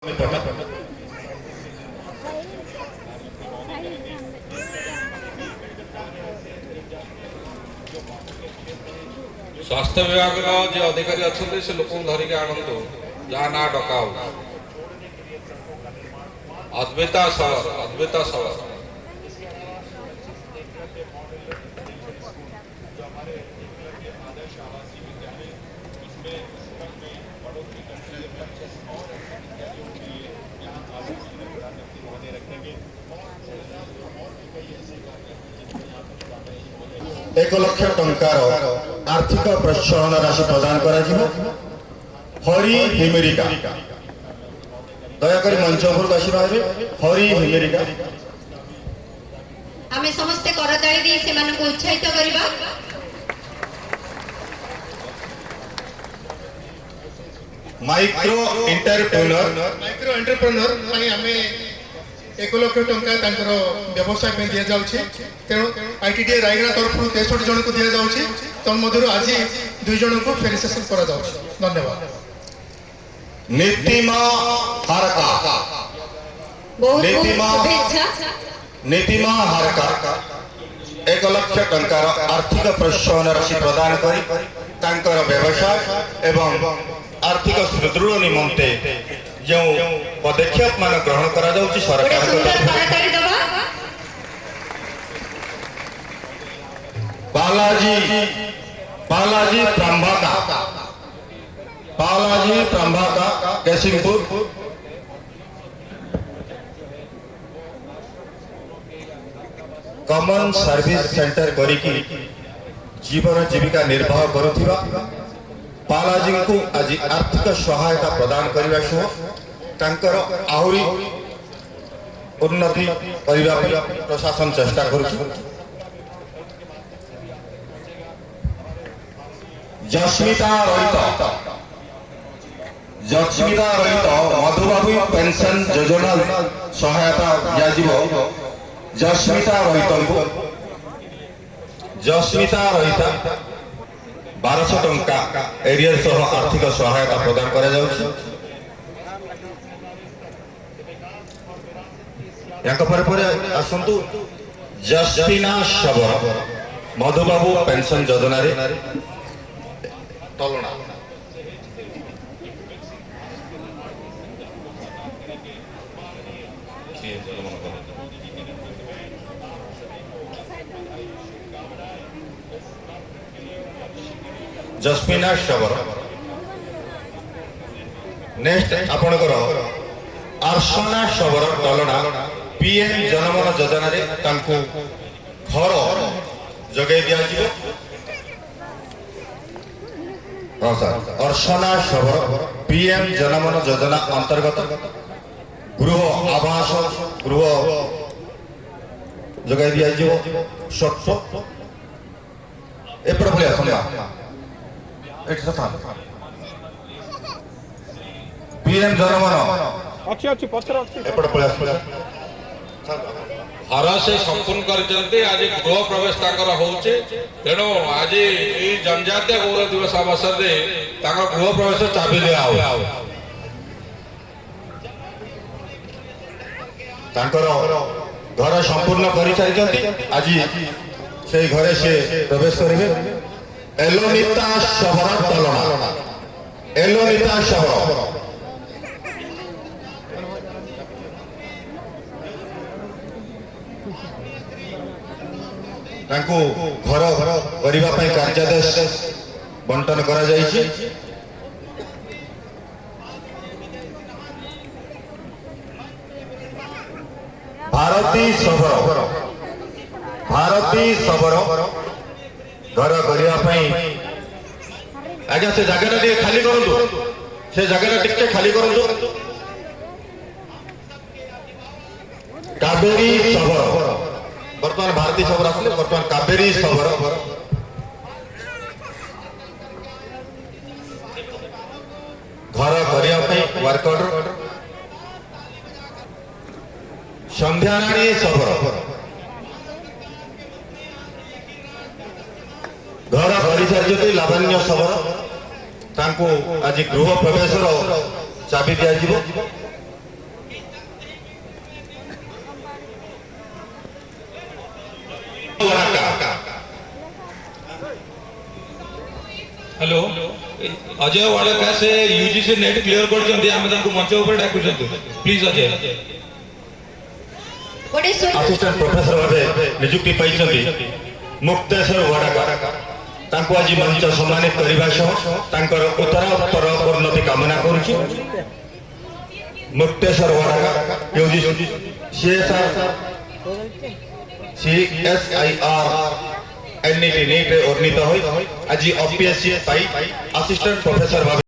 स्वास्थ्य विभाग जो अधिकारी अच्छा से लोक धरिक आणतु जहाँ ना डका अद्वैता सवर एक लक्ष टंकार आर्थिक प्रोत्साहन राशि प्रदान करा हरि हिमेरिका दयाकोरी मंच उपरକୁ आसी रहे हरि हिमेरिका आमे समस्त करताली दी से मानको उत्साहित करबा। माइक्रो एंटरप्रेन्योर पई हमें 1 लाख टंका तांकर व्यवसाय में दिया जाउछि तेणु आईटीडीए रायगढ़ तरफ 63 जन को दिया जाउछि तन्मध्यरु आज 2 जन को फेलिसिटेशन करा जाउछि। धन्यवाद। नीतिमा हारका नीतिमा हारका 1 लाख टंकार आर्थिक प्रोत्साहन राशि प्रदान करी तांकर व्यवसाय एवं आर्थिक सुदृढ़ निमंते जो पदक्षेप मान ग्रहण करा जाउछि सरकार बालाजी प्रंभाका केसिंगपुर कॉमन सर्विस सेंटर करिकी जीवन जीविका निर्वाह करुथिबा बालाजी को आज आर्थिक सहायता प्रदान करने सह तांकर आहुरी उन्नति करने प्रशासन चेष्टा करुछि। जस्मिता रहित मधुबाबू पेंशन योजना सहायता दिया जस्मिता रहित 1200 टंका एरियर सह आर्थिक सहायता प्रदान करा जाउछि। याक पर आसंतु जस्टिना शबर मधुबाबू पेंशन योजना रे तलना जस्मिना शबर नेक्स्ट आपणकर अर्शना शबर तलना पीएम जनमन योजना रे तांको घर जगै दिया जिवो। हां सर अर्शना शबर पीएम जनमन योजना अंतर्गत गृह आवास गृह जगै दिया जिवो। सत्य ए प्रभु असंभव पीएम जनमन अच्छी हर से संपूर्ण करते आज गृह प्रवेश होचे तेणु आज जनजातीय गौरव दिवस अवसर में गृह प्रवेश चाबी दिया घर संपूर्ण कर आज से घरे से प्रवेश करेंगे। एलोनिता शहर तलना एलोनिता शहर तांको घर करबा पई कार्यादेश बंटन करा जायछि। भारती सबर घर करबा पई आज्ञा से जगह खाली करंतु से जगह टिके खाली करंतु। कावेरी सबर वर्तमान भारती सबर आसले वर्तमान कावेरी सबर घर करने वर्क ऑर्डर। संध्याराणी सबर घर कर सारी लावण्य सबर तांको आज गृह प्रवेश चाबी दिया हेलो अजय वाड़का से यूजीसी नेट क्लियर करछन्ती आमे तांको मंच ऊपर डाकुछन्ती प्लीज अजय ଗୋଟେ ଶୁଣ ଆସିଷ୍ଟାଣ୍ଟ ପ୍ରଫେସର ଭାବେ ନିଯୁକ୍ତି ପାଇଛନ୍ତି ମୁକ୍ତେଶ୍ୱର ୱାଡାକା ତାଙ୍କୁ ଆଜି ମଞ୍ଚ ସମ୍ମାନିତ କରିବା ସହ ତାଙ୍କର ଉତ୍ତର ଉନ୍ନତି କାମନା କରୁଛି ମୁକ୍ତେଶ୍ୱର ୱାଡାକା ୟୁଜିସି CSIR NET नीट उन्नीत हो आज OPSC पाई असिस्टेंट प्रोफेसर भावे